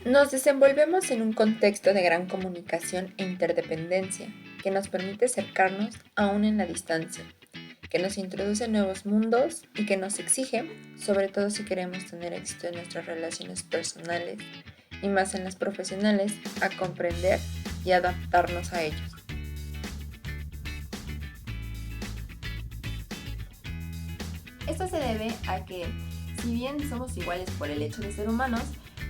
Nos desenvolvemos en un contexto de gran comunicación e interdependencia que nos permite acercarnos aún en la distancia, que nos introduce en nuevos mundos y que nos exige, sobre todo si queremos tener éxito en nuestras relaciones personales y más en las profesionales, a comprender y adaptarnos a ellos. Esto se debe a que, si bien somos iguales por el hecho de ser humanos,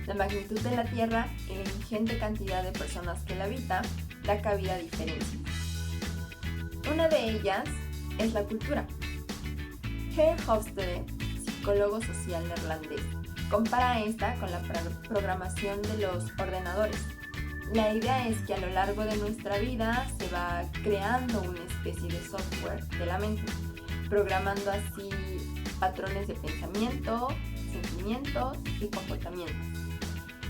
la magnitud de la Tierra y la ingente cantidad de personas que la habita da cabida a diferencias. Una de ellas es la cultura. Geert Hofstede, psicólogo social neerlandés, compara esta con la programación de los ordenadores. La idea es que a lo largo de nuestra vida se va creando una especie de software de la mente, programando así patrones de pensamiento, sentimientos y comportamientos.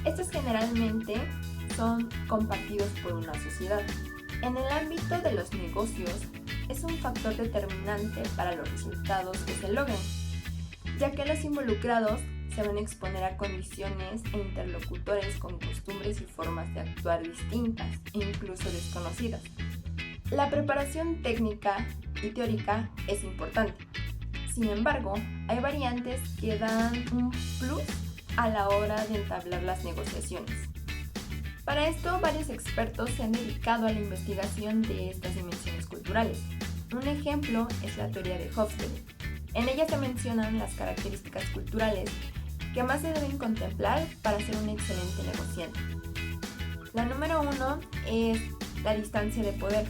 Estos generalmente son compartidos por una sociedad. En el ámbito de los negocios, es un factor determinante para los resultados que se logren, ya que los involucrados se van a exponer a condiciones e interlocutores con costumbres y formas de actuar distintas e incluso desconocidas. La preparación técnica y teórica es importante. Sin embargo, hay variantes que dan un plus a la hora de entablar las negociaciones. Para esto, varios expertos se han dedicado a la investigación de estas dimensiones culturales. Un ejemplo es la teoría de Hofstede. En ella se mencionan las características culturales que más se deben contemplar para ser un excelente negociante. La número 1 es la distancia de poder.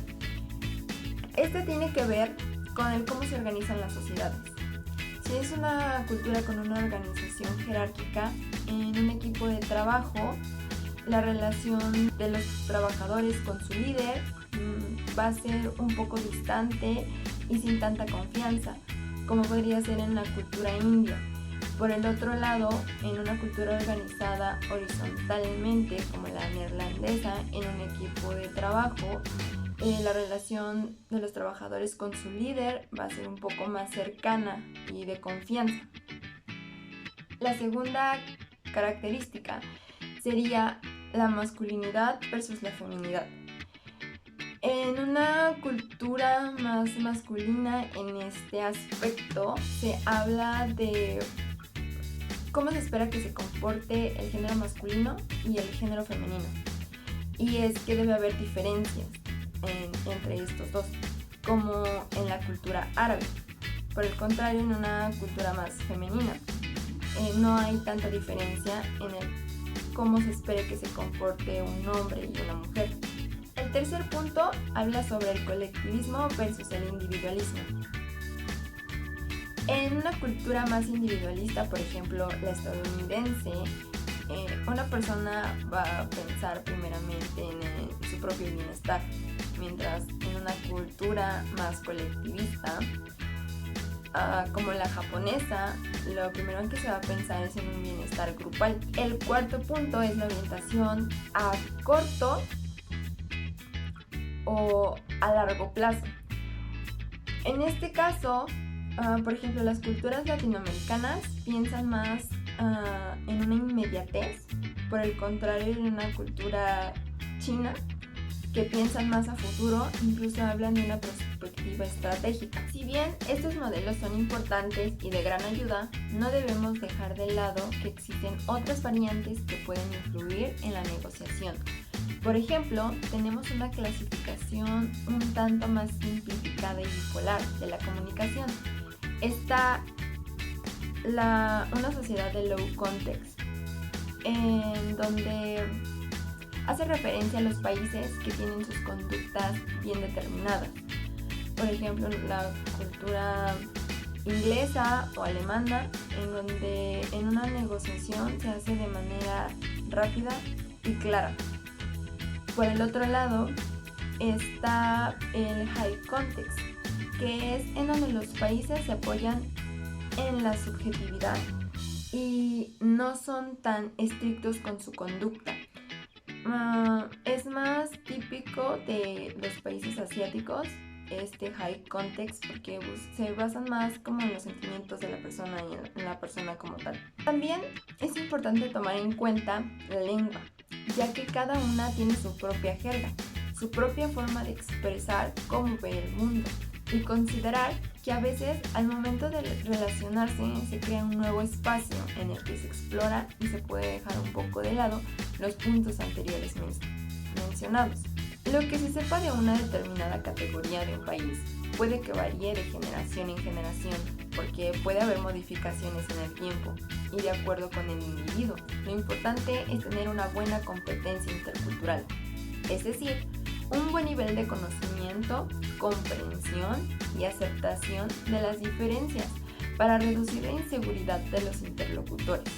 Esta tiene que ver con el cómo se organizan las sociedades. Si es una cultura con una organización jerárquica, en un equipo de trabajo, la relación de los trabajadores con su líder va a ser un poco distante y sin tanta confianza, como podría ser en la cultura india. Por el otro lado, en una cultura organizada horizontalmente, como la neerlandesa, en un equipo de trabajo, la relación de los trabajadores con su líder va a ser un poco más cercana y de confianza. La segunda característica sería la masculinidad versus la feminidad. En una cultura más masculina, en este aspecto, se habla de cómo se espera que se comporte el género masculino y el género femenino. Y es que debe haber diferencias entre estos dos, como en la cultura árabe. Por el contrario, en una cultura más femenina, no hay tanta diferencia en el cómo se espera que se comporte un hombre y una mujer. El tercer punto habla sobre el colectivismo versus el individualismo. En una cultura más individualista, por ejemplo la estadounidense, una persona va a pensar primeramente en su propio bienestar, mientras en una cultura más colectivista, como la japonesa, lo primero en que se va a pensar es en un bienestar grupal. El cuarto punto es la orientación a corto o a largo plazo. En este caso, por ejemplo, las culturas latinoamericanas piensan más en una inmediatez, por el contrario, en una cultura china que piensan más a futuro, incluso hablan de una perspectiva estratégica. Si bien estos modelos son importantes y de gran ayuda, no debemos dejar de lado que existen otras variantes que pueden influir en la negociación. Por ejemplo, tenemos una clasificación un tanto más simplificada y bipolar de la comunicación. Está una sociedad de low context, en donde hace referencia a los países que tienen sus conductas bien determinadas. Por ejemplo, la cultura inglesa o alemana, en donde en una negociación se hace de manera rápida y clara. Por el otro lado está el high context, que es en donde los países se apoyan en la subjetividad y no son tan estrictos con su conducta. Es más típico de los países asiáticos, este high context porque se basan más como en los sentimientos de la persona y en la persona como tal. También es importante tomar en cuenta la lengua, ya que cada una tiene su propia jerga, su propia forma de expresar cómo ve el mundo, y considerar que a veces al momento de relacionarse se crea un nuevo espacio en el que se explora y se puede dejar un poco de lado los puntos anteriores mencionados. Lo que se sepa de una determinada categoría de un país puede que varíe de generación en generación, porque puede haber modificaciones en el tiempo y de acuerdo con el individuo. Lo importante es tener una buena competencia intercultural, es decir, un buen nivel de conocimiento, comprensión y aceptación de las diferencias para reducir la inseguridad de los interlocutores.